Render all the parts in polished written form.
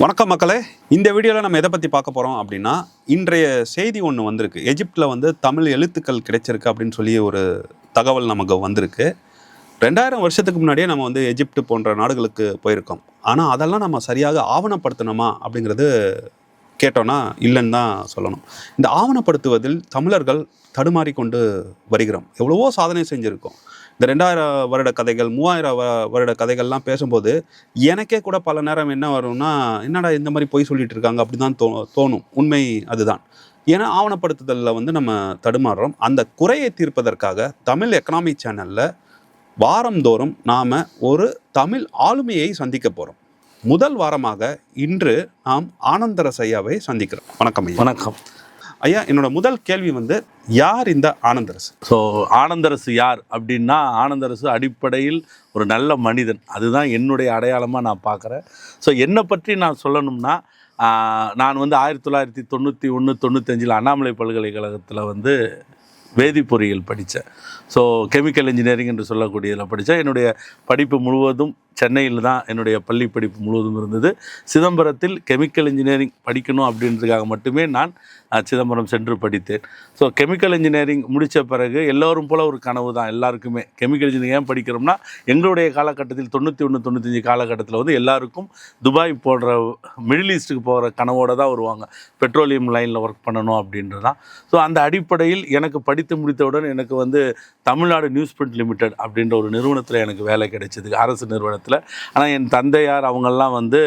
வணக்கம் மக்களே. இந்த வீடியோவில் நம்ம எதை பற்றி பார்க்க போகிறோம் அப்படின்னா, இன்றைய செய்தி ஒன்று வந்திருக்கு. எஜிப்டில் வந்து தமிழ் எழுத்துக்கள் கிடைச்சிருக்கு அப்படின்னு சொல்லி ஒரு தகவல் நமக்கு வந்திருக்கு. 2000 வருஷத்துக்கு முன்னாடியே நம்ம வந்து எஜிப்ட் போன்ற நாடுகளுக்கு போயிருக்கோம். ஆனால் அதெல்லாம் நம்ம சரியாக ஆவணப்படுத்தணுமா அப்படிங்கிறது கேட்டோன்னா இல்லைன்னு தான் சொல்லணும். இந்த ஆவணப்படுத்துவதில் தமிழர்கள் தடுமாறி கொண்டு வருகிறோம். எவ்வளவோ சாதனை செஞ்சுருக்கோம். இந்த 2000 வருட கதைகள், 3000 வருட கதைகள்லாம் பேசும்போது எனக்கே கூட பல நேரம் என்ன வரும்னா, என்னடா இந்த மாதிரி பொய் சொல்லிட்டு இருக்காங்க அப்படி தான் தோணும். உண்மை அதுதான். ஏன்னா ஆவணப்படுத்துதலில் வந்து நம்ம தடுமாறுறோம். அந்த குறையை தீர்ப்பதற்காக தமிழ் எக்கனாமி சேனலில் வாரந்தோறும் நாம் ஒரு தமிழ் ஆளுமையை சந்திக்க போகிறோம். முதல் வாரமாக இன்று நாம் ஆனந்தரசு ஐயாவை சந்திக்கிறோம். வணக்கம் ஐயா. வணக்கம் ஐயா. என்னோட முதல் கேள்வி வந்து, யார் இந்த ஆனந்தரசு? ஆனந்தரசு யார் அப்படின்னா, ஆனந்தரசு அடிப்படையில் ஒரு நல்ல மனிதன். அதுதான் என்னுடைய அடையாளமாக நான் பார்க்குறேன். என்னை பற்றி நான் சொல்லணும்னா, நான் வந்து 1991 95 அண்ணாமலை பல்கலைக்கழகத்தில் வந்து வேதி பொறியியல் படித்தேன். கெமிக்கல் இன்ஜினியரிங் என்று சொல்லக்கூடியதில் படித்தேன். என்னுடைய படிப்பு முழுவதும் சென்னையில் தான் என்னுடைய பள்ளி படிப்பு முழுவதும் இருந்தது. சிதம்பரத்தில் கெமிக்கல் இன்ஜினியரிங் படிக்கணும் அப்படின்றதுக்காக மட்டுமே நான் சிதம்பரம் சென்று படித்தேன். கெமிக்கல் இன்ஜினியரிங் முடித்த பிறகு எல்லோரும் போல் ஒரு கனவு தான் எல்லாருக்குமே. கெமிக்கல் இன்ஜினியரிங் ஏன் படிக்கிறோம்னா, எங்களுடைய காலகட்டத்தில் 91 95 காலகட்டத்தில் வந்து எல்லாருக்கும் துபாய் போன்ற மிடில் ஈஸ்ட்டுக்கு போகிற கனவோடு தான் வருவாங்க. பெட்ரோலியம் லைனில் ஒர்க் பண்ணணும் அப்படின்றது தான். அந்த அடிப்படையில் எனக்கு படித்து முடித்தவுடன் எனக்கு வந்து தமிழ்நாடு நியூஸ் பிரிண்ட் லிமிடெட் அப்படின்ற ஒரு நிறுவனத்தில் எனக்கு வேலை கிடைச்சிது, அரசு நிறுவனத்தில். ஆனால் என் தந்தையார் அவங்கெல்லாம் வந்து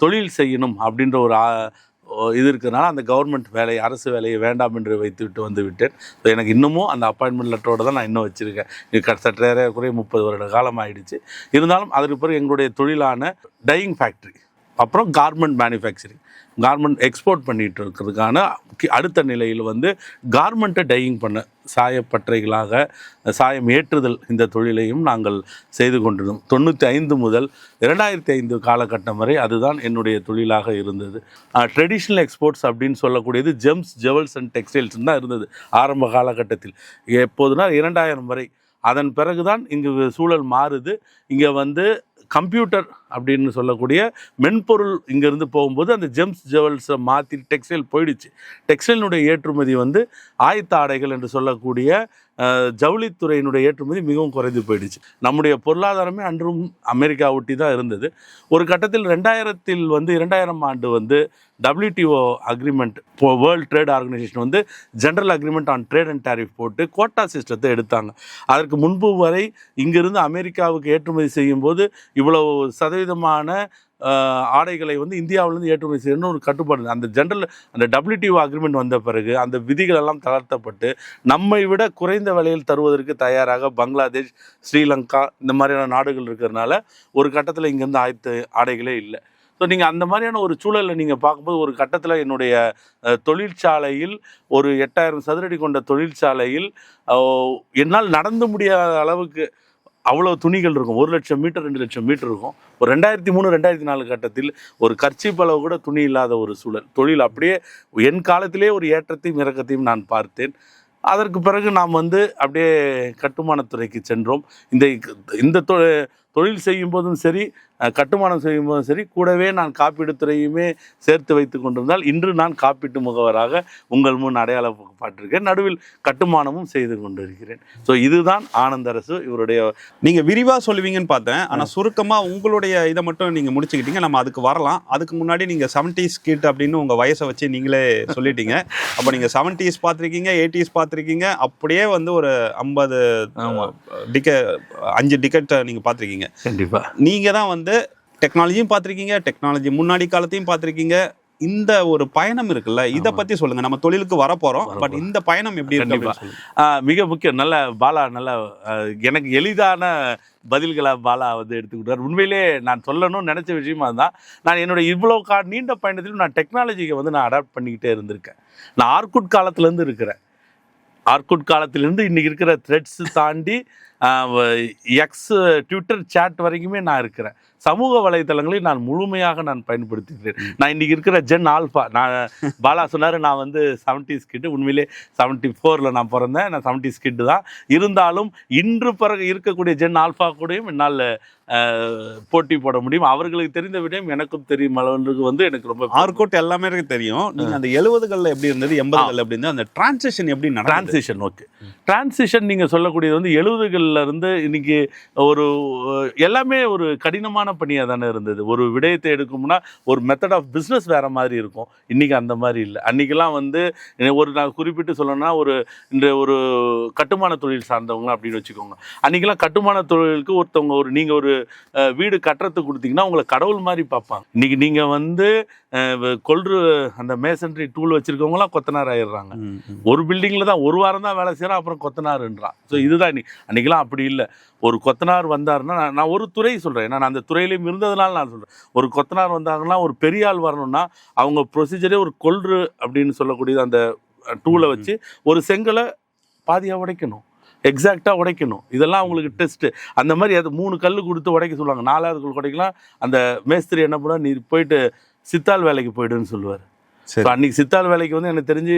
தொழில் செய்யணும் அப்படின்ற ஒரு இது இருக்கிறதுனால அந்த கவர்மெண்ட் வேலை, அரசு வேலையை வேண்டாம் என்று வைத்துவிட்டு வந்து விட்டேன். எனக்கு இன்னமும் அந்த அப்பாயின்மெண்ட் லெட்டரோடு தான் நான் இன்னும் வச்சுருக்கேன். இது சற்றே குறைய 30 வருட காலம் ஆகிடுச்சு. இருந்தாலும் அதற்கு பிறகு எங்களுடைய தொழிலான டையிங் ஃபேக்ட்ரி, அப்புறம் கார்மெண்ட் மேனுஃபேக்சரிங், கார்மெண்ட் எக்ஸ்போர்ட் பண்ணிகிட்டு இருக்கிறதுக்கான அடுத்த நிலையில் வந்து கார்மெண்ட்டை டையிங் பண்ண, சாயப்பட்டறைகளாக சாயம் ஏற்றுதல், இந்த தொழிலையும் நாங்கள் செய்து கொண்டிருந்தோம். 95 முதல் 2005 காலகட்டம் வரை அதுதான் என்னுடைய தொழிலாக இருந்தது. ட்ரெடிஷ்னல் எக்ஸ்போர்ட்ஸ் அப்படின்னு சொல்லக்கூடியது ஜெம்ஸ், ஜுவல்ஸ் அண்ட் டெக்ஸ்டைல்ஸ் தான் இருந்தது ஆரம்ப காலகட்டத்தில். எப்போதுனா 2000 வரை. அதன் பிறகு தான் இங்கு சூழல் மாறுது. இங்கே வந்து கம்ப்யூட்டர் அப்படின்னு சொல்லக்கூடிய மென்பொருள் இங்கேருந்து போகும்போது அந்த ஜெம்ஸ் ஜுவல்ஸை மாற்றி டெக்ஸ்டைல் போயிடுச்சு. டெக்ஸ்டைலினுடைய ஏற்றுமதி வந்து ஆயத்த ஆடைகள் என்று சொல்லக்கூடிய ஜவுளித்துறையினுடைய ஏற்றுமதி மிகவும் குறைந்து போயிடுச்சு. நம்முடைய பொருளாதாரமே அன்றும் அமெரிக்கா ஒட்டி தான் இருந்தது. ஒரு கட்டத்தில் 2000 ஆண்டு வந்து WTO agreement, World Trade Organisation வந்து general agreement on trade and tariff போட்டு கோட்டா சிஸ்டத்தை எடுத்தாங்க. அதற்கு முன்பு வரை இங்கிருந்து அமெரிக்காவுக்கு ஏற்றுமதி செய்யும்போது இவ்வளவு சதவீதமான ஆடைகளை வந்து இந்தியாவிலேருந்து ஏற்றுமதி செய்யணும்னு ஒரு கட்டுப்பாடு. அந்த WTO அக்ரிமெண்ட் வந்த பிறகு அந்த விதிகள் எல்லாம் தளர்த்தப்பட்டு நம்மை விட குறைந்த விலையில் தருவதற்கு தயாராக பங்களாதேஷ், ஸ்ரீலங்கா இந்த மாதிரியான நாடுகள் இருக்கிறதுனால ஒரு கட்டத்தில் இங்கேருந்து ஆயத்த ஆடைகளே இல்லை. நீங்கள் அந்த மாதிரியான ஒரு சூழலில் நீங்கள் பார்க்கும்போது ஒரு கட்டத்தில் என்னுடைய தொழிற்சாலையில் ஒரு 8000 சதுரடி கொண்ட தொழிற்சாலையில் என்னால் நடந்து முடியாத அளவுக்கு அவ்வளோ துணிகள் இருக்கும். 1 லட்சம் மீட்டர் 2 லட்சம் மீட்டர் இருக்கும். ஒரு 2003 2004 கட்டத்தில் ஒரு கர்ச்சீப் அளவு கூட துணி இல்லாத ஒரு சூழல். தொழில் அப்படியே என் காலத்திலே ஒரு ஏற்றத்தையும் இறக்கத்தையும் நான் பார்த்தேன். அதற்கு பிறகு நாம் வந்து அப்படியே கட்டுமானத்துறைக்கு சென்றோம். இந்த தொழில் செய்யும் போதும் சரி, கட்டுமானம் செய்யும் போதும் சரி, கூடவே நான் காப்பீடு துறையுமே சேர்த்து வைத்து கொண்டிருந்தால் இன்று நான் காப்பீட்டு முகவராக உங்கள் முன் அடையாளப்பட்டிருக்கேன். நடுவில் கட்டுமானமும் செய்து கொண்டிருக்கிறேன். இதுதான் ஆனந்தரசு. இவருடைய நீங்கள் விரிவாக சொல்லுவீங்கன்னு பார்த்தேன். ஆனால் சுருக்கமாக உங்களுடைய இதை மட்டும் நீங்கள் முடிச்சுக்கிட்டீங்க. நம்ம அதுக்கு வரலாம். அதுக்கு முன்னாடி நீங்கள் 70s கிட் அப்படின்னு உங்கள் வயசை வச்சு நீங்களே சொல்லிட்டீங்க. அப்போ நீங்கள் 70s பார்த்துருக்கீங்க, 80s பார்த்துருக்கீங்க, அப்படியே வந்து ஒரு 5 டிக்கெட் நீங்கள் பார்த்துருக்கீங்க. கண்டிப்பாக நீங்கள் தான் வந்து டெக்னாலஜியும் பார்த்துருக்கீங்க, டெக்னாலஜி முன்னாடி காலத்தையும் பார்த்துருக்கீங்க. இந்த ஒரு பயணம் இருக்குல்ல, இதை பற்றி சொல்லுங்கள். நம்ம தொழிலுக்கு வரப்போகிறோம், பட் இந்த பயணம் எப்படி இருக்கு? மிக முக்கியம். நல்ல பாலா, நல்ல எனக்கு எளிதான பதில்களை பாலா வந்து எடுத்துக்கிட்டார். உண்மையிலே நான் சொல்லணும்னு நினச்ச விஷயமா தான். நான் என்னுடைய இவ்வளோ நீண்ட பயணத்திலும் நான் டெக்னாலஜியை வந்து நான் அடாப்ட் பண்ணிக்கிட்டே இருந்திருக்கேன். நான் ஆர்குட் காலத்துலேருந்து இருக்கிறேன். ஆர்குட் காலத்திலேருந்து இன்றைக்கி இருக்கிற த்ரெட்ஸ் தாண்டி எக்ஸ் ட்விட்டர் சேட் வரைக்குமே நான் இருக்கிறேன். சமூக வலைதளங்களை நான் முழுமையாக நான் பயன்படுத்திக்கிறேன். நான் இன்னைக்கு இருக்கிற ஜென் ஆல்ஃபா. நான் பாலா சொன்னார் நான் வந்து 70s கிட்டு, உண்மையிலே 74ல் நான் பிறந்தேன். நான் 70s கிட்டு தான். இருந்தாலும் இன்று பிறகு இருக்கக்கூடிய ஜென் ஆல்ஃபா கூடயும் என்னால் போட்டி போட முடியும். அவர்களுக்கு தெரிந்த விடயம் எனக்கும் தெரியும் அளவுக்கு வந்து எனக்கு ரொம்ப ஆர்கோட் எல்லாமே எனக்கு தெரியும். நீங்க அந்த 70களில் எப்படி இருந்தது, 80களில் எப்படி இருந்தது, அந்த டிரான்சிஷன் எப்படி நடந்தது? Transition okay. டிரான்சிஷன் நீங்கள் சொல்லக்கூடியது வந்து 70களில் இருந்து இன்னைக்கு ஒரு எல்லாமே ஒரு கடினமான பணியாக தானே இருந்தது. ஒரு விடயத்தை எடுக்கும்னா ஒரு மெத்தட் ஆஃப் பிஸ்னஸ் வேறு மாதிரி இருக்கும். இன்றைக்கி அந்த மாதிரி இல்லை. அன்றைக்கெல்லாம் வந்து நான் குறிப்பிட்டு சொல்லணும்னா இந்த ஒரு கட்டுமான தொழில் சார்ந்தவங்க அப்படின்னு வச்சுக்கோங்க. அன்றைக்கெல்லாம் கட்டுமான தொழிலுக்கு ஒருத்தவங்க நீங்கள் ஒரு வீடு கட்டுறதுக்கு கொடுத்தீங்கன்னா உங்களை கடவுள் மாதிரி பார்ப்பாங்க. இன்றைக்கி நீங்கள் வந்து அந்த மேசன்ட்ரி டூல் வச்சுருக்கவங்களாம் கொத்தனார் ஆயிடுறாங்க. ஒரு பில்டிங்கில் தான் ஒரு வாரம் தான் வேலை செய்கிறான், அப்புறம் கொத்தனாருன்றான். ஸோ இதுதான் அன்றைக்கெல்லாம் அப்படி இல்லை. ஒரு கொத்தனார் வந்தாருன்னா நான் ஒரு துறை சொல்கிறேன், ஏன்னா நான் அந்த துறையிலையும் இருந்ததுனால நான் சொல்கிறேன். ஒரு கொத்தனார் வந்தாங்கன்னா ஒரு பெரிய ஆள் வரணும்னா அவங்க ப்ரொசீஜரே ஒரு அப்படின்னு சொல்லக்கூடியது அந்த டூலை வச்சு ஒரு செங்கலை பாதியாக உடைக்கணும், எக்ஸாக்டாக உடைக்கணும். இதெல்லாம் அவங்களுக்கு டெஸ்ட்டு. அந்த மாதிரி அது 3 கல் கொடுத்து உடைக்க சொல்லுவாங்க. 4வது கல் உடைக்கலாம். அந்த மேஸ்திரி என்ன பண்ணால் நீ போயிட்டு சித்தாள் வேலைக்கு போய்டுன்னு சொல்லுவார். ஸோ அன்றைக்கி சித்தாள் வேலைக்கு வந்து எனக்கு தெரிஞ்சு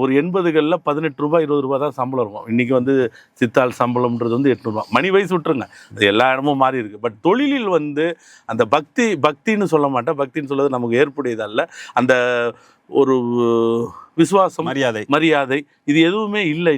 ஒரு 80களில் 18 ரூபா 20 ரூபா தான் சம்பளம் இருக்கும். இன்றைக்கி வந்து சித்தாள் சம்பளம்ன்றது வந்து 800 ரூபா. மணி வயசு விட்டுருங்க, அது எல்லா இடமும் மாறி இருக்குது. பட் தொழிலில் வந்து அந்த பக்தின்னு சொல்ல மாட்டேன், பக்தின்னு சொல்வது நமக்கு ஏற்புடையதல்ல. அந்த ஒரு விசுவாசம், மரியாதை இது எதுவுமே இல்லை.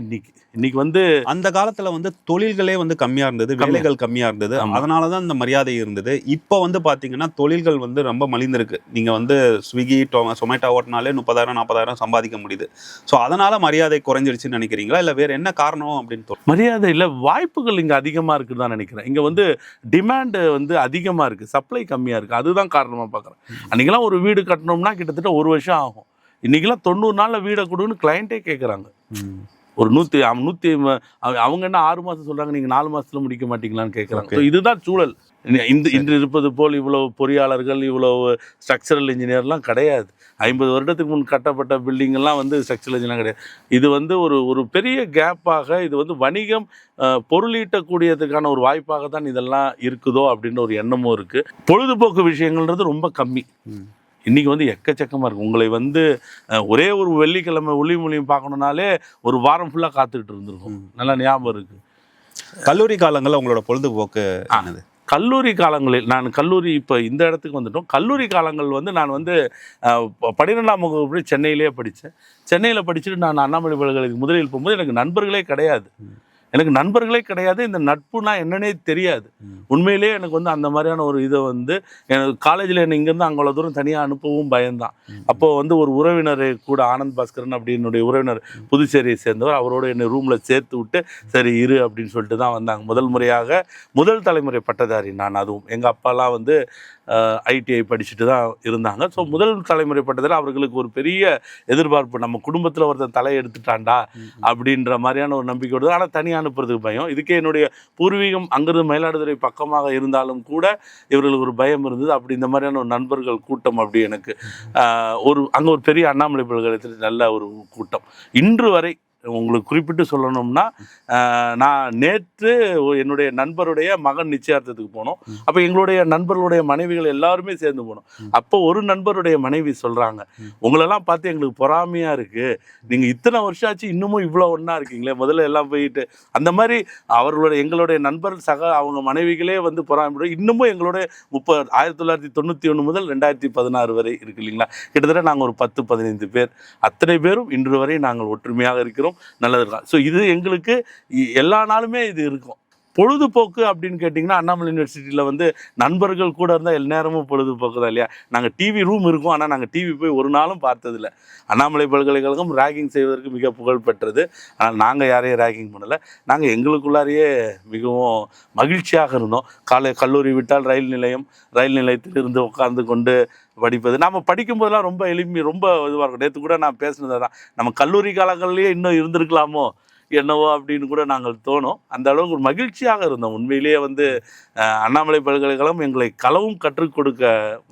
இன்னைக்கு வந்து அந்த காலத்துல வந்து தொழில்களே வந்து கம்மியா இருந்தது, வேலைகள் கம்மியா இருந்தது. அதனாலதான் இந்த மரியாதை இருந்தது. இப்போ வந்து பாத்தீங்கன்னா தொழில்கள் வந்து ரொம்ப மலிந்திருக்கு. நீங்க வந்து ஸ்விக்கி சொமேட்டோ ஓட்டினாலே 30,000 40,000 சம்பாதிக்க முடியுது. ஸோ அதனால மரியாதை குறைஞ்சிருச்சுன்னு நினைக்கிறீங்களா, இல்ல வேற என்ன காரணம் அப்படின்னு? மரியாதை இல்லை, வாய்ப்புகள் இங்க அதிகமா இருக்குன்னு தான் நினைக்கிறேன். இங்க வந்து டிமாண்ட் வந்து அதிகமா இருக்கு, சப்ளை கம்மியா இருக்கு. அதுதான் காரணமா பார்க்குறேன். அன்னைக்கெல்லாம் ஒரு வீடு கட்டணும்னா கிட்டத்தட்ட 1 வருஷம் ஆகும். இன்னைக்கெல்லாம் 90 நாளில் வீடை கொடுன்னு கிளைண்ட்டே கேட்குறாங்க. ஒரு 100 அவங்க என்ன 6 மாதம் சொல்கிறாங்க, நீங்கள் 4 மாதத்தில் முடிக்க மாட்டீங்களான்னு கேட்குறாங்க. ஸோ இதுதான் சூழல். இன்று இருப்பது போல் இவ்வளோ பொறியாளர்கள், இவ்வளோ ஸ்ட்ரக்சரல் இன்ஜினியர்லாம் கிடையாது. 50 வருடத்துக்கு முன் கட்டப்பட்ட பில்டிங்கெல்லாம் வந்து ஸ்ட்ரக்சரல் இன்ஜினியர் கிடையாது. இது வந்து ஒரு பெரிய கேப்பாக, இது வந்து வணிகம் பொருளீட்டக்கூடியதுக்கான ஒரு வாய்ப்பாக தான் இதெல்லாம் இருக்குதோ அப்படின்ற ஒரு எண்ணமும் இருக்குது. பொழுதுபோக்கு விஷயங்கள்ன்றது ரொம்ப கம்மி. இன்றைக்கி வந்து எக்கச்சக்கமாக இருக்குது. உங்களை வந்து ஒரே ஒரு வெள்ளிக்கிழமை ஒளிமொழியும் பார்க்கணுன்னாலே ஒரு வாரம் ஃபுல்லாக காத்துக்கிட்டு இருந்திருக்கும். நல்லா ஞாபகம் இருக்குது. கல்லூரி காலங்களில் உங்களோட பொழுதுபோக்கு ஆனது? கல்லூரி காலங்களில் இப்போ இந்த இடத்துக்கு வந்துட்டோம். கல்லூரி காலங்கள் வந்து நான் வந்து 12ஆம் வகுப்பு சென்னையிலே படித்தேன். சென்னையில் படிச்சுட்டு நான் அண்ணாமலை பல்கலைக்கழகத்துக்கு முதலில் போகும்போது எனக்கு நண்பர்களே கிடையாது. இந்த நட்புனா என்னன்னே தெரியாது. உண்மையிலேயே எனக்கு வந்து அந்த மாதிரியான ஒரு இதை வந்து எனக்கு காலேஜில் என்னை இங்கேருந்து அவ்வளோ தூரம் தனியாக அனுப்பவும் பயம்தான். அப்போது வந்து ஒரு உறவினர் கூட, ஆனந்த் பாஸ்கரன் அப்படின்னுடைய உறவினர், புதுச்சேரியை சேர்ந்தவர், அவரோட என்னை ரூமில் சேர்த்து விட்டு சரி இரு அப்படின்னு சொல்லிட்டு தான் வந்தாங்க. முதல் தலைமுறை பட்டதாரி நான். அதுவும் எங்கள் அப்பாலாம் வந்து ஐடிஐ படிச்சுட்டு தான் இருந்தாங்க. ஸோ முதல் தலைமுறை பட்டதாரி. அவர்களுக்கு ஒரு பெரிய எதிர்பார்ப்பு, நம்ம குடும்பத்தில் ஒருத்தன் தலை எடுத்துட்டான்டா அப்படின்ற மாதிரியான ஒரு நம்பிக்கையோடு. ஆனால் தனியாக அனுப்புறதுக்கு பயம். இதுக்கே என்னுடைய பூர்வீகம் அங்கிருந்து மயிலாடுதுறை பக்கமாக இருந்தாலும் கூட இவர்களுக்கு ஒரு பயம் இருந்தது. அப்படி இந்த மாதிரியான ஒரு நண்பர்கள் கூட்டம் அப்படி எனக்கு அங்கே ஒரு பெரிய அண்ணாமலை பல்கலைக்கழகத்தில் நல்ல ஒரு கூட்டம். இன்று வரை உங்களுக்கு குறிப்பிட்டு சொல்லணும்னா, நான் நேற்று என்னுடைய நண்பருடைய மகன் நிச்சயார்த்தத்துக்கு போனோம். அப்போ எங்களுடைய நண்பர்களுடைய மனைவிகள் எல்லாருமே சேர்ந்து போனோம். அப்போ ஒரு நண்பருடைய மனைவி சொல்கிறாங்க, உங்களெல்லாம் பார்த்து எங்களுக்கு பொறாமையாக இருக்குது, நீங்கள் இத்தனை வருஷம் ஆச்சு இன்னமும் இவ்வளோ ஒன்றா இருக்கீங்களே, முதல்ல எல்லாம் போயிட்டு அந்த மாதிரி எங்களுடைய நண்பர் அவங்க மனைவிகளே வந்து பொறாமை. இன்னமும் எங்களுடைய 1991 முதல் 2016 வரை இருக்கு இல்லைங்களா, கிட்டத்தட்ட நாங்கள் ஒரு 10-15 பேர். அத்தனை பேரும் இன்று வரை நாங்கள் ஒற்றுமையாக இருக்கிறோம், நல்லது இருக்கலாம். ஸோ இது எங்களுக்கு எல்லா நாளுமே இது இருக்கும். பொழுதுபோக்கு அப்படின்னு கேட்டிங்கன்னா, அண்ணாமலை யூனிவர்சிட்டியில் வந்து நண்பர்கள் கூட இருந்தால் எல்லா நேரமும் பொழுதுபோக்கு தான் இல்லையா. நாங்கள் டிவி ரூம் இருக்கும், ஆனால் நாங்கள் டிவி போய் ஒரு நாளும் பார்த்ததில்லை. அண்ணாமலை பல்கலைக்கழகம் ரேகிங் செய்வதற்கு மிக புகழ் பெற்றது. ஆனால் நாங்கள் யாரையும் ரேகிங் பண்ணலை. நாங்கள் எங்களுக்குள்ளாரையே மிகவும் மகிழ்ச்சியாக இருந்தோம். கல்லூரி விட்டால் ரயில் நிலையத்தில் இருந்து உட்கார்ந்து கொண்டு படிப்பது. நாம் படிக்கும்போதெல்லாம் ரொம்ப ரொம்ப இதுவாக இருக்கும். நேற்று கூட நான் பேசினது தான், நம்ம கல்லூரி காலங்கள்லேயே இன்னும் இருந்திருக்கலாமோ என்னவோ அப்படின்னு கூட நாங்கள் தோணும். அந்த அளவுக்கு ஒரு மகிழ்ச்சியாக இருந்தோம். உண்மையிலேயே வந்து அண்ணாமலை பல்கலைக்கழகம் எங்களை களவும் கற்றுக் கொடுக்க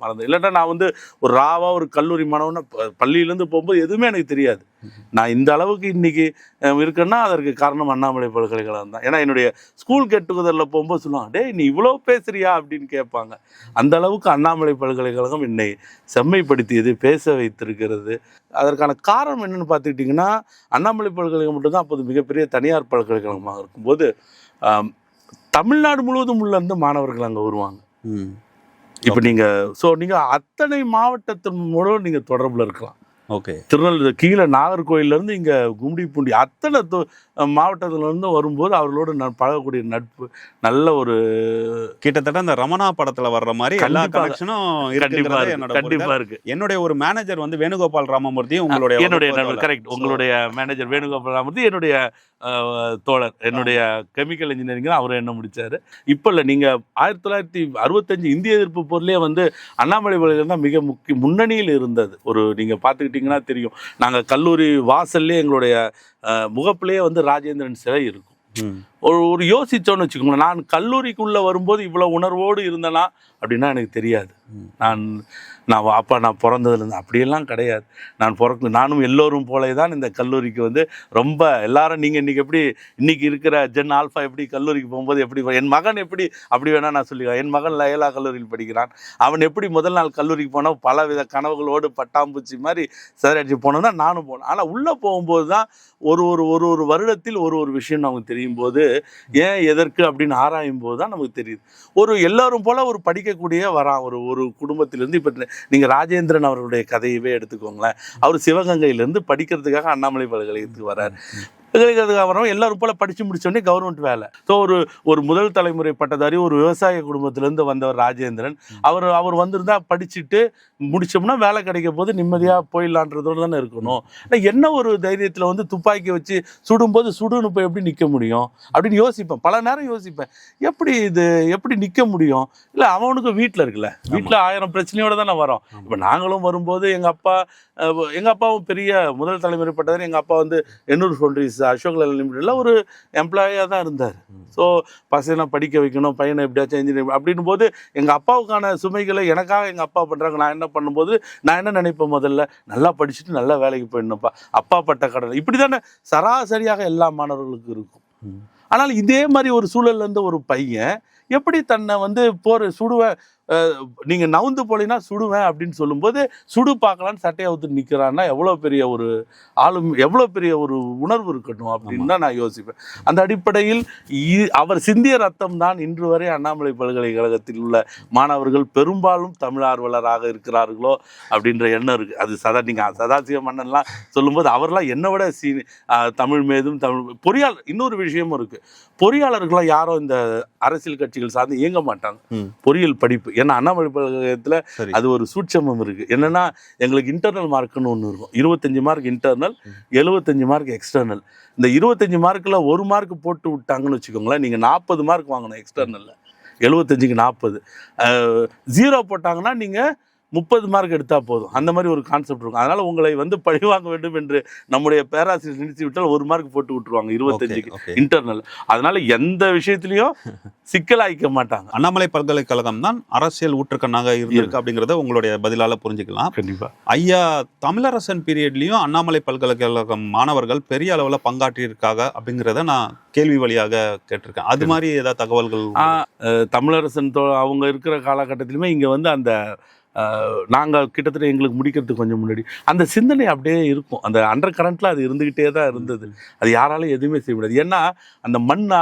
மறந்தது. இல்லைன்னா நான் வந்து ஒரு கல்லூரி மாணவனை பள்ளியிலேருந்து போகும்போது எதுவுமே எனக்கு தெரியாது. நான் இந்த அளவுக்கு இன்னைக்கு இருக்கேன்னா அதற்கு காரணம் அண்ணாமலை பல்கலைக்கழகம் தான். ஏன்னா என்னுடைய ஸ்கூல் கெட் டுகெதரில் போகும்போது சொல்லுவாங்க, டேய் நீ இவ்வளோ பேசுறியா அப்படின்னு கேட்பாங்க. அந்த அளவுக்கு அண்ணாமலை பல்கலைக்கழகம் என்னை செம்மைப்படுத்தியது, பேச வைத்திருக்கிறது. அதற்கான காரணம் என்னென்னு பார்த்துக்கிட்டிங்கன்னா, அண்ணாமலை பல்கலைக்கழகம் மட்டும்தான் அப்போது மிகப்பெரிய தனியார் பல்கலைக்கழகமாக இருக்கும்போது தமிழ்நாடு முழுவதும் உள்ள இருந்து மாணவர்கள் அங்கே வருவாங்க. இப்போ நீங்கள் அத்தனை மாவட்டத்தின் மூலம் நீங்கள் தொடர்பில் இருக்கலாம். ஓகே, திருநெல்வேலி கீழே நாகர்கோயிலேருந்து இங்கே கும்மிடிப்பூண்டி அத்தனை மாவட்டத்திலேருந்து வரும்போது அவர்களோடு பழகக்கூடிய நட்பு நல்ல ஒரு கிட்டத்தட்ட அந்த ரமணா படத்தில் வர்ற மாதிரி எல்லா கனெக்ஷனும் கண்டிப்பாக இருக்குது. என்னுடைய ஒரு மேனேஜர் வந்து வேணுகோபால் ராமமூர்த்தி, என்னுடைய கரெக்ட், உங்களுடைய மேனேஜர் வேணுகோபால் ராமமூர்த்தி என்னுடைய தோழர், என்னுடைய கெமிக்கல் இன்ஜினியரிங் தான் அவர் என்ன முடித்தார். இப்போ இல்லை, நீங்கள் 1965 இந்திய எதிர்ப்பு போர்லேயே வந்து அண்ணாமலை பல்கலைக்கழகம் தான் மிக முன்னணியில் இருந்தது. ஒரு நீங்கள் பார்த்துக்கிட்டிங்கன்னா தெரியும், நாங்கள் கல்லூரி வாசல்லே எங்களுடைய முகப்பிலேயே வந்து ராஜேந்திரன் சிலை இருக்கும். ஒரு யோசிச்சோன்னு வச்சுக்கோங்களேன், நான் கல்லூரிக்குள்ளே வரும்போது இவ்வளோ உணர்வோடு இருந்தேனா அப்படின்னா எனக்கு தெரியாது. நான் பிறந்ததுலேருந்து அப்படியெல்லாம் கிடையாது. நானும் எல்லோரும் போலே தான் இந்த கல்லூரிக்கு வந்து ரொம்ப எல்லாரும் நீங்கள் இன்றைக்கி இருக்கிற ஜென் ஆல்ஃபா எப்படி கல்லூரிக்கு போகும்போது எப்படி என் மகன் எப்படி அப்படி வேணால் நான் சொல்லிக்கிறேன். என் மகன் லயலா கல்லூரியில் படிக்கிறான். அவன் எப்படி முதல் நாள் கல்லூரிக்கு போனால் பலவித கனவுகளோடு பட்டாம்பூச்சி மாதிரி சிதறடிச்சு போனோம்னா நானும் போனேன். ஆனால் உள்ளே போகும்போது தான் ஒரு வருடத்தில் ஒரு விஷயம் நமக்கு தெரியும் போது, ஏன் எதற்கு அப்படின்னு ஆராயும் போது தான் நமக்கு தெரியுது. எல்லோரும் போல் ஒரு படிக்கக்கூடிய வரான் ஒரு குடும்பத்திலேருந்து. இப்போ நீங்கள் ராஜேந்திரன் அவர்களுடைய கதையவே எடுத்துக்கோங்களேன். அவர் சிவகங்கையிலேருந்து படிக்கிறதுக்காக அண்ணாமலை பல்கலைக்கழகத்துக்கு வர்றார். பல்கலைக்கழகத்துக்கு எல்லாரும் போல் படித்து முடிச்சோடனே கவர்மெண்ட் வேலை. ஸோ ஒரு முதல் தலைமுறை பட்டதாரி ஒரு விவசாய குடும்பத்திலேருந்து வந்தவர் ராஜேந்திரன். அவர் வந்திருந்தால் படிச்சுட்டு முடித்தோம்னா வேலை கிடைக்க போது நிம்மதியாக போயிடலான்றதோடு தானே இருக்கணும். ஆனால் என்ன ஒரு தைரியத்தில் வந்து துப்பாக்கி வச்சு சுடும்போது சுடுன்னு போய் எப்படி நிற்க முடியும் அப்படின்னு யோசிப்பேன். பல நேரம் யோசிப்பேன், எப்படி நிற்க முடியும்? இல்லை, அவனுக்கு வீட்டில் இருக்குல்ல, வீட்டில் 1000 பிரச்சனையோடு தானே வரோம். இப்போ நாங்களும் வரும்போது எங்கள் அப்பாவும் பெரிய முதல் தலைமுறை பட்டதாரி. எங்கள் அப்பா வந்து எண்ணூர் ஃபவுண்டரிஸ் அசோக் லேலண்ட் லிமிடெடில் ஒரு எம்ப்ளாயியாக தான் இருந்தார். ஸோ பசங்களை படிக்க வைக்கணும், பையனை எப்படியாச்சும் இன்ஜினியர் அப்படின் போது எங்கள் அப்பாவுக்கான சுமைகளை எனக்காக எங்கள் அப்பா பண்ணுறாங்க. நான் என்ன பண்ணும்போது நான் என்ன நினைப்பேன், முதல்ல நல்லா படிச்சுட்டு நல்லா வேலைக்கு போயிடணும்ப்பா, அப்பா பட்ட கடனை. இப்படி தானே சராசரியாக எல்லா மாணவர்களுக்கும் இருக்கும். ஆனால் இதே மாதிரி ஒரு சூழல்லேருந்து ஒரு பையன் எப்படி தன்னை வந்து சுடுவேன், நீங்கள் நவுந்து போலினா சுடுவேன் அப்படின்னு சொல்லும்போது சுடு பார்க்கலான்னு சட்டையை ஊற்று நிற்கிறான்னா எவ்வளோ பெரிய ஒரு எவ்வளோ பெரிய ஒரு உணர்வு இருக்கட்டும் அப்படின்னு தான் நான் யோசிப்பேன். அந்த அடிப்படையில் அவர் சிந்திய ரத்தம் தான் இன்று வரை அண்ணாமலை பல்கலைக்கழகத்தில் உள்ள மாணவர்கள் பெரும்பாலும் தமிழ் ஆர்வலராக இருக்கிறார்களோ அப்படின்ற எண்ணம் இருக்குது. அது நீங்கள் சதாசிவ மன்னன்லாம் சொல்லும்போது அவர்லாம் என்னை விட தமிழ் மீதும் பொறியாளர் இன்னொரு விஷயமும் இருக்குது. பொறியாளர்களாம் யாரும் இந்த அரசியல் கட்சிகள் சார்ந்து இயங்க மாட்டாங்க. பொறியியல் படிப்பு ஏன்னா அண்ணாமலை பல்கலைக்கழகத்தில் அது ஒரு சூட்சமம் இருக்குது. என்னென்னா எங்களுக்கு இன்டர்னல் மார்க்குன்னு ஒன்று இருக்கும். 25 மார்க் இன்டர்னல், 75 மார்க் எக்ஸ்டர்னல். இந்த 25 மார்க்கில் 1 மார்க் போட்டு விட்டாங்கன்னு வச்சுக்கோங்களேன், நீங்கள் 40 மார்க் வாங்கணும் எக்ஸ்டர்னலில். 75க்கு 40. 0 போட்டாங்கன்னா நீங்கள் 30 மார்க் எடுத்தால் போதும். அந்த மாதிரி ஒரு கான்செப்ட் இருக்கும். அதனால் உங்களை வந்து பழிவாங்க வேண்டும் என்று நம்முடைய பேராசிரியர் நிறுத்தி விட்டால் 1 மார்க் போட்டு விட்டுருவாங்க 25க்கு இன்டர்னல். அதனால் எந்த விஷயத்துலையும் சிக்கலாய்க்க மாட்டாங்க. அண்ணாமலை பல்கலைக்கழகம் தான் அரசியல் ஊற்றுக்கண்ணாக இருந்திருக்கு அப்படிங்கிறத உங்களுடைய பதிலால் புரிஞ்சுக்கலாம். கண்டிப்பாக. ஐயா தமிழரசன் பீரியட்லேயும் அண்ணாமலை பல்கலைக்கழகம் மாணவர்கள் பெரிய அளவில் பங்காற்றியிருக்காங்க அப்படிங்கிறத நான் கேள்வி வழியாக கேட்டிருக்கேன். அது மாதிரி ஏதாவது தகவல்கள்? தமிழரசன் அவங்க இருக்கிற காலகட்டத்திலுமே இங்கே வந்து அந்த நாங்கள் கிட்டத்தட்ட எங்களுக்கு முடிக்கிறதுக்கு கொஞ்சம் முன்னாடி அந்த சிந்தனை அப்படியே இருக்கும். அந்த அண்டர் கரண்ட்டில் அது இருந்துக்கிட்டே தான் இருந்தது. அது யாராலும் எதுவுமே செய்ய முடியாது. ஏன்னா அந்த மண்ணா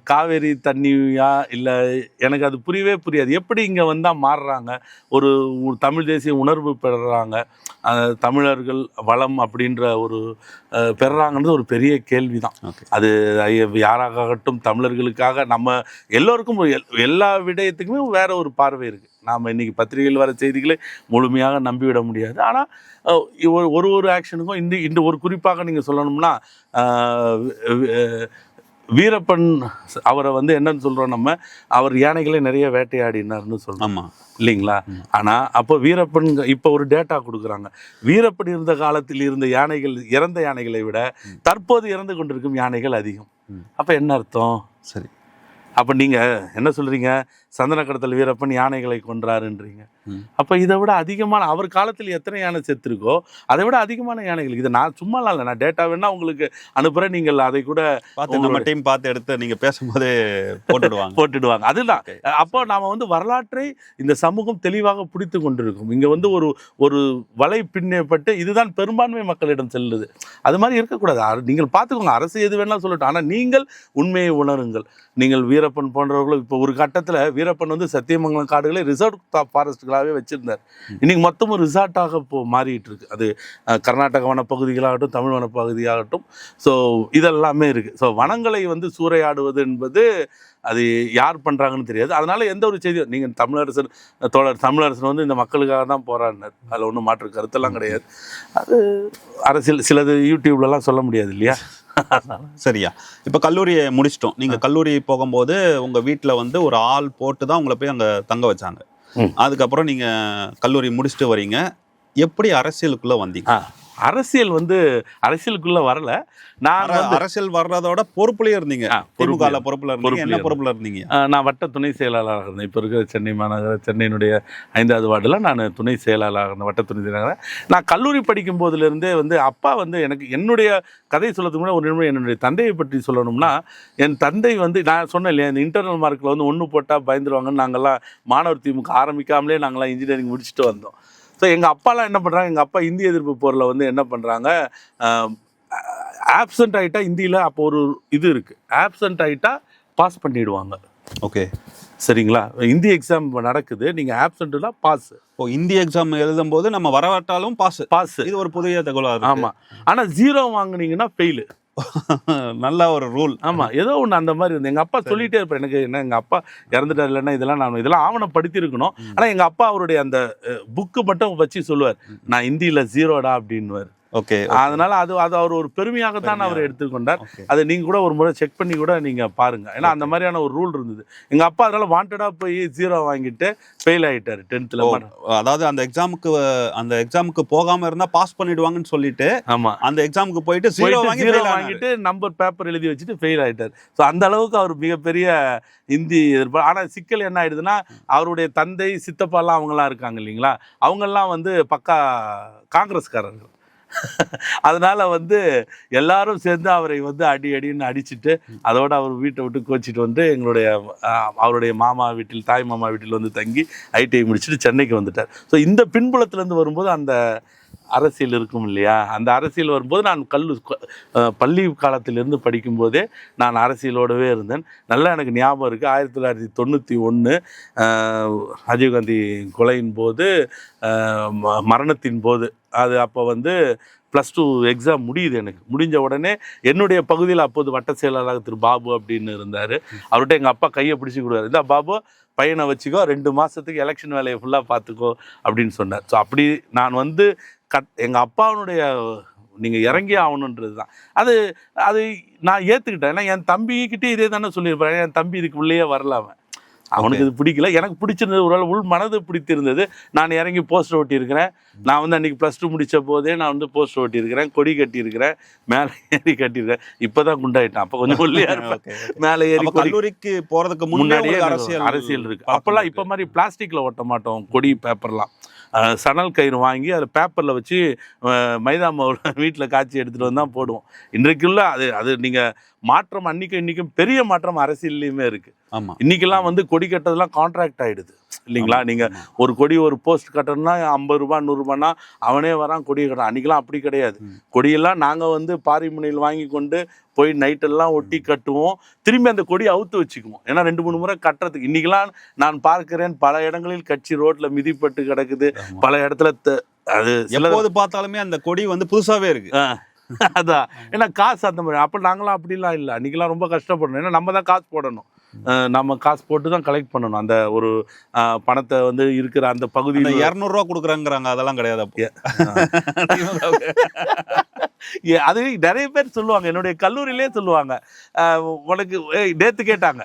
காவேரி தண்ணியா இல்லை எனக்கு அது புரியாது. எப்படி இங்கே வந்தால் மாறுறாங்க, ஒரு தமிழ் தேசிய உணர்வு பெறுறாங்க, தமிழர்கள் வளம் அப்படின்ற ஒரு பெறுறாங்கன்றது ஒரு பெரிய கேள்வி தான். அது யாராகட்டும் தமிழர்களுக்காக நம்ம எல்லோருக்கும் எல்லா விடயத்துக்குமே வேற ஒரு பார்வை இருக்குது. நாம் இன்றைக்கி பத்திரிகையில் வர செய்திகளை முழுமையாக நம்பிவிட முடியாது. ஆனால் ஒரு ஆக்ஷனுக்கும் இந்த ஒரு குறிப்பாக நீங்கள் சொல்லணும்னா வீரப்பன் அவரை வந்து என்னன்னு சொல்கிறோம், அவர் யானைகளை நிறைய வேட்டையாடினார்னு சொல்கிறோம் இல்லைங்களா? ஆனால் அப்போ வீரப்பன் இப்போ ஒரு டேட்டா கொடுக்குறாங்க. வீரப்பன் இருந்த காலத்தில் இருந்த யானைகள், இறந்த யானைகளை விட தற்போது இறந்து கொண்டிருக்கும் யானைகள் அதிகம். அப்போ என்ன அர்த்தம்? சரி, அப்போ நீங்கள் என்ன சொல்கிறீங்க, சந்தன கடத்தல் வீரப்பன் யானைகளை கொன்றாருன்றீங்க. அப்போ இதை விட அதிகமான அவர் காலத்தில் எத்தனை யானை செத்துருக்கோ அதை விட அதிகமான யானைகள். இதை நான் சும்மாலாம் இல்லை, நான் டேட்டா வேணா உங்களுக்கு அனுப்புகிறேன், நீங்கள் அதை கூட பார்த்து எடுத்து நீங்கள் பேசும்போதே போட்டுடுவாங்க. அதுதான். அப்போ நாம் வந்து வரலாற்றை இந்த சமூகம் தெளிவாக பிடித்து கொண்டிருக்கும். இங்கே வந்து ஒரு வலை பின்னப்பட்டு இதுதான் பெரும்பான்மை மக்களிடம் செல்லுது. அது மாதிரி இருக்கக்கூடாது. நீங்கள் பார்த்துக்கோங்க, அரசு எது வேணாலும் சொல்லட்டும், ஆனால் நீங்கள் உண்மையை உணருங்கள். நீங்கள் வீரப்பன் போன்றவர்களும் இப்போ ஒரு கட்டத்தில் வீரப்பன் வந்து சத்தியமங்கலம் காடுகளை ரிசர்வ் ஃபாரஸ்ட்களாகவே வச்சுருந்தார். இன்றைக்கி மொத்தமும் ரிசார்ட்டாக மாறிட்டு இருக்கு. அது கர்நாடக வனப்பகுதிகளாகட்டும், தமிழ் வனப்பகுதியாகட்டும். ஸோ இதெல்லாமே இருக்குது. ஸோ வனங்களை வந்து சூறையாடுவது என்பது அது யார் பண்ணுறாங்கன்னு தெரியாது. அதனால் எந்த ஒரு செய்தியும் நீங்கள் தமிழரசன் வந்து இந்த மக்களுக்காக தான் போராடினார், அதில் ஒன்றும் மாற்று கருத்தெல்லாம் கிடையாது. அது அரசியல் சிலது யூடியூப்லலாம் சொல்ல முடியாது இல்லையா? சரியா. இப்போ கல்லூரியை முடிச்சிட்டோம். நீங்கள் கல்லூரி போகும்போது உங்கள் வீட்டில் வந்து ஒரு ஆள் போட்டு தான் உங்களை போய் அங்கே தங்க வச்சாங்க. அதுக்கப்புறம் நீங்கள் கல்லூரி முடிச்சுட்டு வரீங்க. எப்படி அரசியலுக்குள்ளே வந்தீங்க? அரசியலுக்குள்ள வரல. நான் அரசியல் வர்றதோட பொறுப்புலயே இருந்தீங்க. திமுக பொறுப்புல இருந்தீங்க. என்ன பொறுப்புல இருந்தீங்க? நான் வட்ட துணை செயலாளராக இருந்தேன். இப்போ இருக்கிற சென்னை மாநகர சென்னையினுடைய 5வது வார்டில் நான் துணை செயலாளராக இருந்தேன், வட்ட துணை செயலாளர். நான் கல்லூரி படிக்கும் போதுலேருந்தே வந்து அப்பா வந்து எனக்கு என்னுடைய கதை சொல்றதுக்கு முன்னாடி ஒரு நிமிடம் என்னுடைய தந்தையை பற்றி சொல்லணும்னா, என் தந்தை வந்து நான் சொன்னேன் இல்லையா, இந்த இன்டர்னல் மார்க்கில் வந்து 1 போட்டால் பயந்துருவாங்கன்னு நாங்கள்லாம் மாணவர் திமுக ஆரம்பிக்காமலே நாங்களாம் இன்ஜினியரிங் முடிச்சுட்டு வந்தோம். ஸோ எங்கள் அப்பாலாம் என்ன பண்ணுறாங்க, எங்கள் அப்பா இந்திய எதிர்ப்பு போரில் வந்து என்ன பண்ணுறாங்க, ஆப்சண்ட் ஆகிட்டா இந்தியில் அப்போ ஒரு இது இருக்குது, ஆப்சண்ட் ஆகிட்டா பாஸ் பண்ணிவிடுவாங்க. ஓகே, சரிங்களா? இந்தி எக்ஸாம் நடக்குது, நீங்கள் ஆப்சண்ட்னா பாஸ். இந்தி எக்ஸாம் எழுதும் போது நம்ம வரவாட்டாலும் பாஸ். இது ஒரு புதிய தகவல். ஆமாம். ஆனால் 0 வாங்கினீங்கன்னா ஃபெயிலு. நல்ல ஒரு ரூல். ஆமாம், ஏதோ ஒன்று அந்த மாதிரி இருந்து எங்கள் அப்பா சொல்லிகிட்டே இருப்பேன். எனக்கு என்ன, எங்கள் அப்பா இறந்துட்டார் இல்லைன்னா இதெல்லாம் ஆவணப்படுத்தியிருக்கணும். ஆனால் எங்கள் அப்பா அவருடைய அந்த புக்கு மட்டும் வச்சு சொல்லுவார், நான் இந்தியில் 0டா அப்படின்னுவார். ஓகே, அதனால அது அவர் ஒரு பெருமையாக தான் அவர் எடுத்துக்கொண்டார். அதை நீங்கள் கூட ஒரு முறை செக் பண்ணி கூட நீங்கள் பாருங்க. ஏன்னா அந்த மாதிரியான ஒரு ரூல் இருந்தது. எங்கள் அப்பா அதனால வாண்டடாக போய் 0 வாங்கிட்டு ஃபெயில் ஆகிட்டார் 10th. அதாவது அந்த எக்ஸாமுக்கு போகாம இருந்தா பாஸ் பண்ணிடுவாங்கன்னு சொல்லிட்டு, ஆமா, அந்த எக்ஸாமுக்கு போயிட்டு 0 வாங்கிட்டு நம்பர் பேப்பர் எழுதி வச்சுட்டு ஃபெயில் ஆகிட்டார். ஸோ அந்த அளவுக்கு அவர் மிகப்பெரிய இந்தி எதிர்ப்பு. ஆனால் சிக்கல் என்ன ஆயிடுதுன்னா, அவருடைய தந்தை சித்தப்பாலாம் அவங்கெல்லாம் இருக்காங்க இல்லைங்களா, அவங்கெல்லாம் வந்து பக்கா காங்கிரஸ்காரர்கள். அதனால வந்து எல்லாரும் சேர்ந்து அவரை வந்து அடின்னு அடிச்சுட்டு அதோட அவர் வீட்டை விட்டு கோச்சிட்டு வந்து அவருடைய மாமா வீட்டில், தாய் மாமா வீட்டில் வந்து தங்கி ஐடிஐ முடிச்சுட்டு சென்னைக்கு வந்துட்டார். ஸோ இந்த பின்புலத்துலேருந்து வரும்போது அந்த அரசியல் இருக்கும் இல்லையா, அந்த அரசியல் வரும்போது நான் பள்ளி காலத்திலிருந்து படிக்கும்போதே நான் அரசியலோடவே இருந்தேன். நல்லா எனக்கு ஞாபகம் இருக்குது. 1991 ராஜீவ்காந்தி கொலையின் போது, மரணத்தின் போது, அது அப்போ வந்து +2 எக்ஸாம் முடியுது. எனக்கு முடிஞ்ச உடனே என்னுடைய பகுதியில் அப்போது வட்ட செயலாளராக திரு பாபு அப்படின்னு இருந்தார். அவர்கிட்ட எங்கள் அப்பா கையை பிடிச்சி கொடுவார், இந்த பாபு பையனை வச்சுக்கோ, 2 மாதத்துக்கு எலெக்ஷன் வேலையை ஃபுல்லாக பார்த்துக்கோ அப்படின்னு சொன்னார். ஸோ அப்படி நான் வந்து எங்கள் அப்பாவுடைய நீங்கள் இறங்கி ஆகணுன்றது தான் அது நான் ஏற்றுக்கிட்டேன். ஏன்னா என் தம்பிக்கிட்டே இதே தானே சொல்லியிருப்பேன். என் தம்பி இதுக்கு உள்ளேயே வரலாம, அவனுக்கு இது பிடிக்கல, எனக்கு பிடிச்சிருந்தது, ஒரு உள் மனது பிடித்திருந்தது. நான் இறங்கி போஸ்டர் ஓட்டியிருக்கிறேன். நான் வந்து அன்றைக்கி +2 முடித்த போதே நான் வந்து போஸ்டர் ஓட்டியிருக்கிறேன், கொடி கட்டியிருக்கிறேன், மேலே ஏறி கட்டியிருக்கிறேன். இப்போ தான் குண்டாயிட்டேன், அப்போ கொஞ்சம் ஒல்லியாக இருப்பேன். மேலே ஏறி கல்லூரிக்கு போகிறதுக்கு முன்னாடியே அரசியல் இருக்குது. அப்போல்லாம் இப்போ மாதிரி பிளாஸ்டிக்கில் ஓட்ட மாட்டோம், கொடி பேப்பர்லாம் சணல் கயிறு வாங்கி அதை பேப்பரில் வச்சு மைதா மாவு வீட்டில் காய்ச்சி எடுத்துகிட்டு வந்து தான் போடுவோம். இன்றைக்குள்ள அது நீங்கள் மாற்றம் இன்றைக்கும் பெரிய மாற்றம் அரசியல்லையுமே இருக்குது. ஆமாம், இன்றைக்கெல்லாம் வந்து கொடி கட்டுறதுலாம் கான்ட்ராக்ட் ஆகிடுது இல்லைங்களா. நீங்கள் ஒரு கொடி ஒரு போஸ்ட் கட்டணும்னா 50 ரூபா 100 ரூபான்னா அவனே வரான் கொடியை கட்டணும். அன்றைக்கெல்லாம் அப்படி கிடையாது. கொடியெல்லாம் நாங்கள் வந்து பாரிமுனையில் வாங்கி கொண்டு போய் நைட்டெல்லாம் ஒட்டி கட்டுவோம், திரும்பி அந்த கொடியை அவுத்து வச்சுக்குவோம். ஏன்னா 2-3 முறை கட்டுறதுக்கு. இன்றைக்கெல்லாம் நான் பார்க்கிறேன் பல இடங்களில் கட்சி ரோட்டில் மிதிப்பட்டு கிடக்குது, பல இடத்துல அது எப்போது பார்த்தாலுமே அந்த கொடி வந்து புதுசாகவே இருக்கு. அதான், ஏன்னா காசு அந்த மாதிரி. அப்போ நாங்களாம் அப்படிலாம் இல்லை. அன்றைக்கெல்லாம் ரொம்ப கஷ்டப்படணும். ஏன்னா நம்ம தான் காசு போடணும், நம்ம காசு போட்டு தான் கலெக்ட் பண்ணணும். அந்த ஒரு பணத்தை வந்து இருக்கிற அந்த பகுதியில் 200 ரூபா கொடுக்குறாங்கிறாங்க, அதெல்லாம் கிடையாது. அப்போ அது நிறைய பேர் சொல்லுவாங்க, என்னுடைய கல்லூரியிலே சொல்லுவாங்க, உனக்கு நேற்று கேட்டாங்க,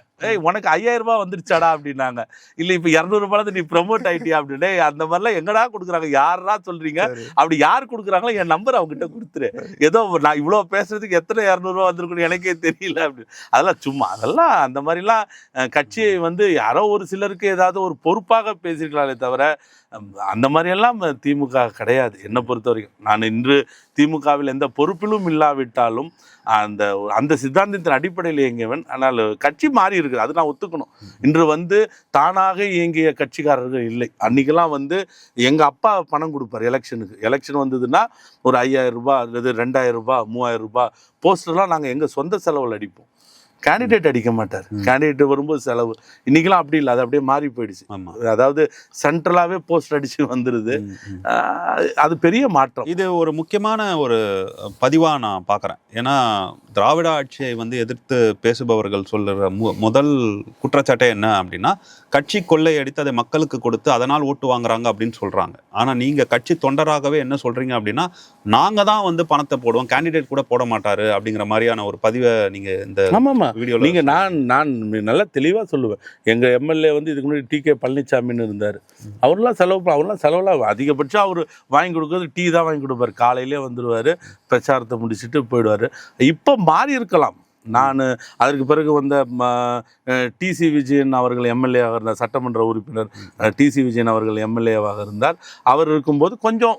உனக்கு 5000 ரூபாய் வந்துருச்சாடா அப்படின்னாங்க. இல்லை இப்போ 200 ரூபாய் நீ ப்ரொமோட் ஆகிட்டியா அப்படின்னு. அந்த மாதிரிலாம் எங்கடா கொடுக்குறாங்க, யாரா சொல்கிறீங்க, அப்படி யார் கொடுக்குறாங்களோ என் நம்பர் அவங்ககிட்ட கொடுத்துரு, ஏதோ நான் இவ்வளோ பேசுறதுக்கு எத்தனை 200 ரூபா வந்திருக்குன்னு எனக்கே தெரியல அப்படின்னு. அதெல்லாம் சும்மா, அதெல்லாம் அந்த மாதிரிலாம் கட்சியை வந்து யாரோ ஒரு சிலருக்கு ஏதாவது ஒரு பொறுப்பாக பேசியிருக்கலாமே தவிர அந்த மாதிரியெல்லாம் திமுக கிடையாது என்னை பொறுத்த வரைக்கும். நான் இன்று திமுகவில் எந்த பொறுப்பிலும் இல்லாவிட்டாலும் அந்த சித்தாந்தத்தின் அடிப்படையில் இயங்கியவன். ஆனால் கட்சி மாறி இருக்குது, அது நான் ஒத்துக்கணும். இன்று வந்து தானாக இயங்கிய கட்சிக்காரர்கள் இல்லை. அன்றைக்கெல்லாம் வந்து எங்கள் அப்பா பணம் கொடுப்பார் எலெக்ஷன் வந்ததுன்னா ஒரு 5000 ரூபாய் அல்லது 2000 ரூபாய் 3000 ரூபாய் போஸ்டர்லாம் நாங்கள் எங்கள் சொந்த செலவில் அடிப்போம். கேண்டிடேட் அடிக்க மாட்டார், கேண்டிடேட் வரும்போது செலவு. இன்னைக்கெல்லாம் அப்படி இல்லை, அது அப்படியே மாறி போயிடுச்சு. அதாவது சென்ட்ரலாகவே போஸ்டர் அடிச்சு வந்துடுது. அது பெரிய மாற்றம். இது ஒரு முக்கியமான ஒரு பதிவாக நான் பார்க்குறேன். ஏன்னா திராவிட ஆட்சியை வந்து எதிர்த்து பேசுபவர்கள் சொல்கிற முதல் குற்றச்சாட்டே என்ன அப்படின்னா, கட்சி கொள்ளை அடித்து அதை மக்களுக்கு கொடுத்து அதனால் ஓட்டு வாங்குறாங்க அப்படின்னு சொல்கிறாங்க. ஆனால் நீங்கள் கட்சி தொண்டராகவே என்ன சொல்கிறீங்க அப்படின்னா, நாங்கள் தான் வந்து பணத்தை போடுவோம், கேண்டிடேட் கூட போட மாட்டார் அப்படிங்கிற மாதிரியான ஒரு பதிவை நீங்கள் இந்த வீடியோவில் நீங்கள் நான் நல்லா தெளிவாக சொல்லுவேன். எங்கள் எம்எல்ஏ வந்து இதுக்கு முன்னாடி டிகே பழனிசாமின்னு இருந்தார். அவர்லாம் செலவுலாம் அதிகபட்சம் அவர் வாங்கி கொடுக்குறது டீ தான் வாங்கி கொடுப்பார். காலையிலே வந்துடுவார், பிரச்சாரத்தை முடிச்சுட்டு போயிடுவார். இப்போ மாறி இருக்கலாம். நான் அதற்கு பிறகு வந்த டிசி விஜயன் அவர்கள் எம்எல்ஏவாக இருந்தார், சட்டமன்ற உறுப்பினர் டிசி விஜயன் அவர்கள் எம்எல்ஏவாக இருந்தார். அவர் இருக்கும்போது கொஞ்சம்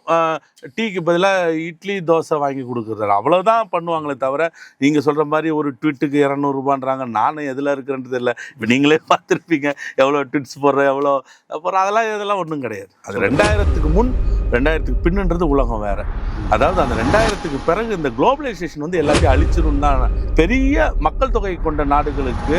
டீக்கு பதிலாக இட்லி தோசை வாங்கி கொடுக்குறாரு, அவ்வளோதான் பண்ணுவாங்களே தவிர நீங்கள் சொல்கிற மாதிரி ஒரு ட்விட்டுக்கு 200 ரூபான்றாங்க. நானும் எதில் இருக்கிறேன்றது இல்லை. இப்போ நீங்களே பார்த்துருப்பீங்க எவ்வளோ ட்விட்ஸ் போடுறேன், எவ்வளோ அப்புறம் இதெல்லாம் ஒன்றும் கிடையாது. அது 2000க்கு முன் 2000க்கு பின்னுன்றது உலகம் வேறு. அதாவது அந்த 2000க்கு பிறகு இந்த குளோபலைசேஷன் வந்து எல்லாத்தையும் அழிச்சிடும் தான். பெரிய மக்கள் தொகை கொண்ட நாடுகளுக்கு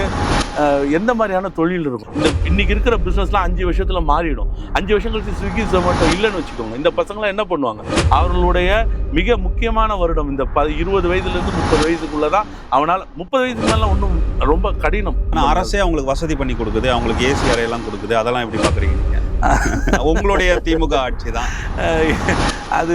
எந்த மாதிரியான தொழில் இருக்கும்? இன்னைக்கு இருக்கிற பிஸ்னஸ்லாம் 5 வருஷத்தில் மாறிடும். 5 வருஷம் கழிச்சு ஸ்விக்கி ஜொமேட்டோ இல்லைன்னு வச்சுக்கோங்க, இந்த பசங்களாம் என்ன பண்ணுவாங்க? அவர்களுடைய மிக முக்கியமான வருடம் இந்த 20 வயதுலேருந்து 30 வயதுக்குள்ளே தான். அவனால் 30 வயதுக்கு மேலே ஒன்றும் ரொம்ப கடினம். ஆனால் அரசே அவங்களுக்கு வசதி பண்ணி கொடுக்குது, அவங்களுக்கு ஏசி அறையெல்லாம் கொடுக்குது. அதெல்லாம் எப்படி பார்க்குறீங்க நீங்கள்? உங்களுடைய திமுக ஆட்சி தான் அது